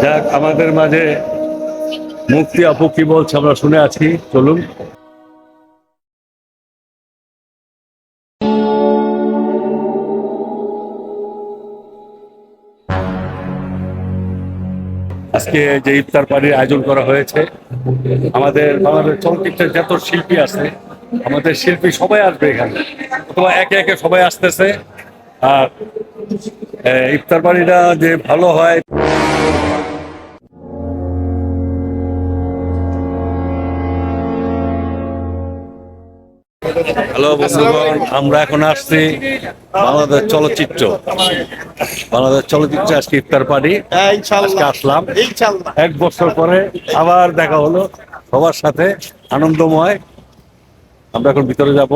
যাক, আমাদের মাঝে মুফতি আপু কি বলছে আমরা শুনে আছি, চলুন। আজকে যে ইফতার পার্টির আয়োজন করা হয়েছে, আমাদের বাংলাদেশ চলচ্চিত্রের যত শিল্পী আছে, আমাদের শিল্পী সবাই আসবে এখানে, অথবা একে একে সবাই আসতেছে। আর ইফতার পার্টিটা যে ভালো হয়। হ্যালো বন্ধুগণ, আমরা এখন আসছি বাংলাদেশ চলচ্চিত্রে আজকে ইফতার পার্টি আজকে আসলাম। 1 বছর পরে আবার দেখা হলো সবার সাথে, আনন্দময়। আমরা এখন ভিতরে যাব।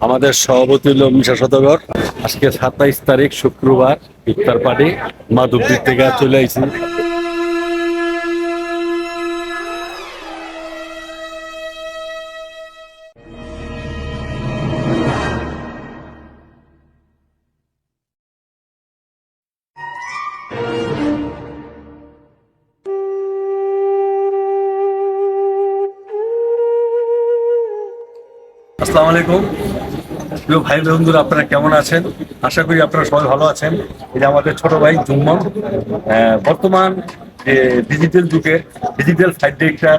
আমাদের সভাপতি হল মিশা সদাগর। আজকে 27 তারিখ শুক্রবার, ইফতার পার্টি মাধবদীর থেকে চলে আইছি। আসসালামু আলাইকুম প্রিয় ভাই বন্ধুরা, আপনারা কেমন আছেন? আশা করি আপনারা সবাই ভালো আছেন। এই যে আমাদের ছোট ভাই জুম্মন, বর্তমান যে ডিজিটাল যুগে ডিজিটাল সাইড ডিরেক্টর,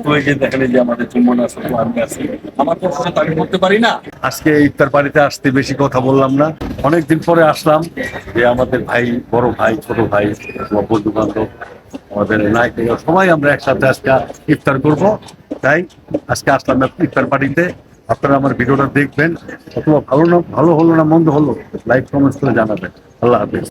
তো এই যে দেখেন যে আমাদের জুম্মন আছে, তো আমি আছি। আমার প্রশ্ন তাকে করতে পারি না। আজকে ইফতার বাড়িতে আসতে বেশি কথা বললাম না, অনেকদিন পরে আসলাম। যে আমাদের ভাই, বড় ভাই, ছোট ভাই, বন্ধু বান্ধব, আমাদের নায়ক, সবাই আমরা একসাথে আজকে ইফতার করব। তাই আজকে আসলাম ইফতার পার্টিতে। আপনারা আমার ভিডিওটা দেখবেন, অথবা ভালো হলো না মন্দ হলো, লাইক কমেন্টস করে জানাবেন। আল্লাহ হাফেজ।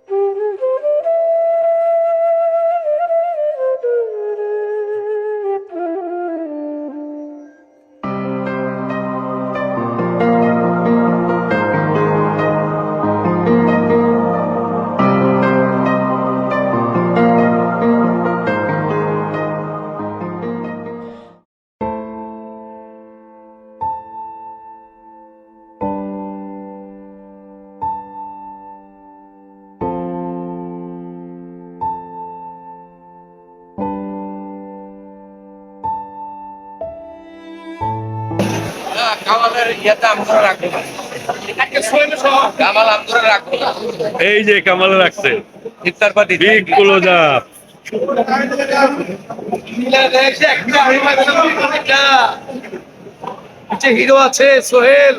এই যে কামাল রাখছে ইফতার পার্টি, বিগ ক্লোজআপ। হিরো আছে সোহেল।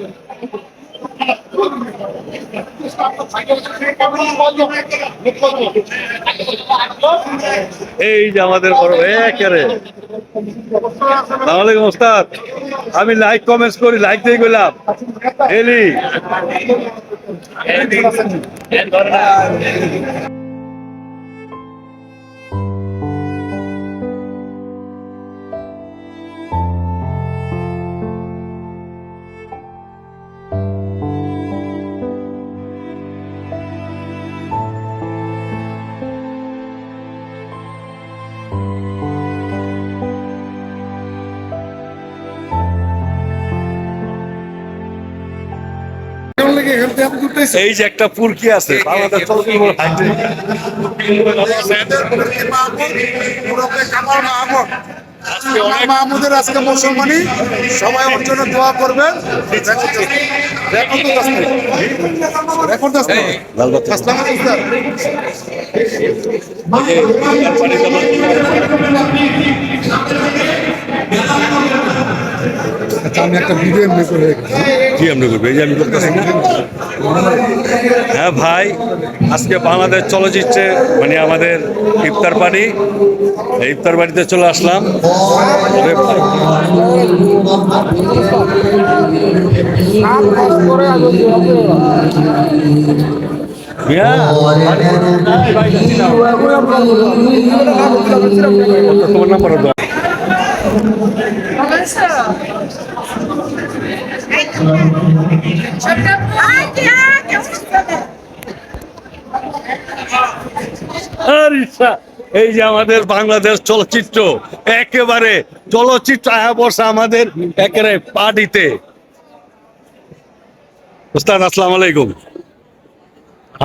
এই যে আমাদের বড় একেবারে। আসসালামু আলাইকুম ওস্তাদ, আমি লাইক কমেন্টস করি, লাইক দিয়ে গেলাম এলি। এই যে একটা পুরকি আছে বাংলাদেশ মাহমুদের আজকে মুসলমানি, সবাই ওর জন্য দোয়া করবেন। আমি একটা ভিডিও এমনি করে কি এমনি করবে, এই যে আমি করতেছি না। হ্যাঁ ভাই, আজকে বাংলাদেশ চলচ্চিত্রে মানে আমাদের ইফতার পার্টি, ইফতার বাড়িতে চলে আসলাম। তোমার নাম্বার এই যে আমাদের বাংলাদেশ চলচ্চিত্র, একেবারে চলচ্চিত্র আয়া বর্ষা আমাদের একেবারে পার্টিতে। উস্তাদ আসসালামু আলাইকুম।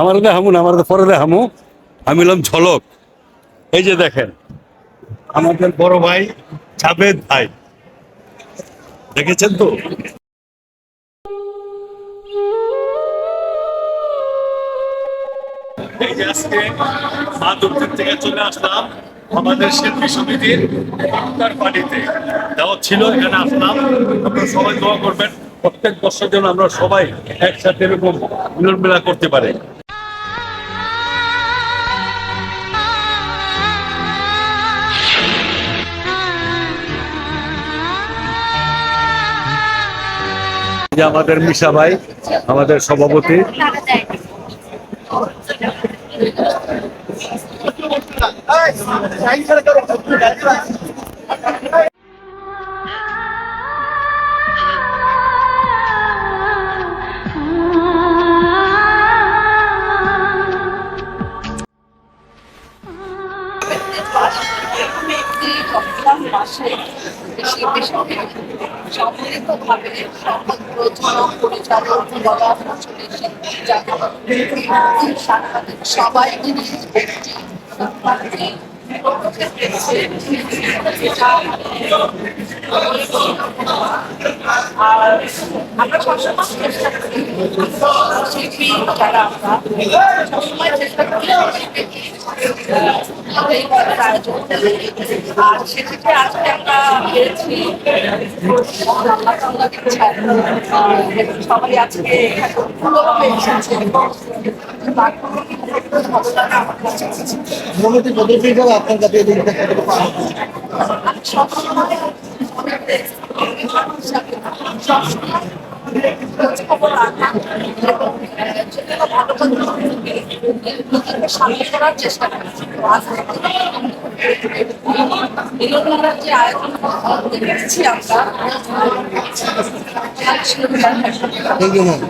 আমার দেখামু না, আমার পরে দেখামু। আমি হলাম ঝলক। এই যে দেখেন আমাদের বড় ভাই জাভেদ ভাই, দেখেছেন তো? এই যে আজকে মাধবদীপ থেকে চলে আসলাম আমাদের শিল্পী সমিতির ইফতার পার্টিতে। দাওয়াত ছিল, এখানে আসলাম। আপনারা সবাই দোয়া করবেন প্রত্যেক বছর যেন আমরা সবাই একসাথে এরকম মিলন মেলা করতে পারে। যে আমাদের মিশা ভাই, আমাদের সভাপতি। সম্মিলিতভাবে সকল প্রযোজক, পরিচালক, বলা সাংবাদিক সবাই মিলে একটি আর আমরা সবসময় চেষ্টা করি শিল্পী যারা আমরা সবসময় চেষ্টা করি এই ধরনের আয়োজন। আর সেক্ষেত্রে আজকে আমরা পেয়েছি সবাই আজকে ভালোভাবে এসেছে। ভালো লাগে আমার কাছে। মোটামুটি পদ্ধতি হিসাবে আপনার কাছে এই দিকটা আমি সবসময় সবসময় খোঁজ খবর রাখা এবং যেগুলো ভালো সামিল করার চেষ্টা করছি। মিলনমেলার যে আয়োজন দেখেছি আমরা থ্যাংক ইউ ম্যাম।